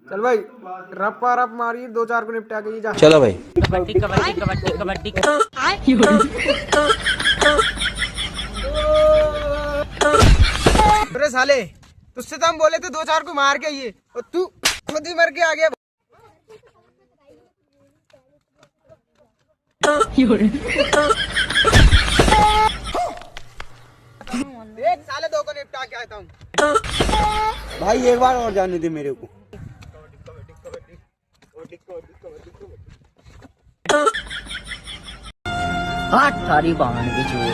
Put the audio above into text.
चल भाई रप्पा रप मारी 2-4 को निपटा के जा। चलो भाई। कबड्डी कबड्डी कबड्डी कबड्डी। अरे साले तुझसे तो हम बोले थे 2-4 को मार के आइए और तू खुद ही मर के आ गया। देख साले 2 को निपटा के आता हूँ। भाई एक बार और जाने दे मेरे को। हाथ थारी बांध के चोर।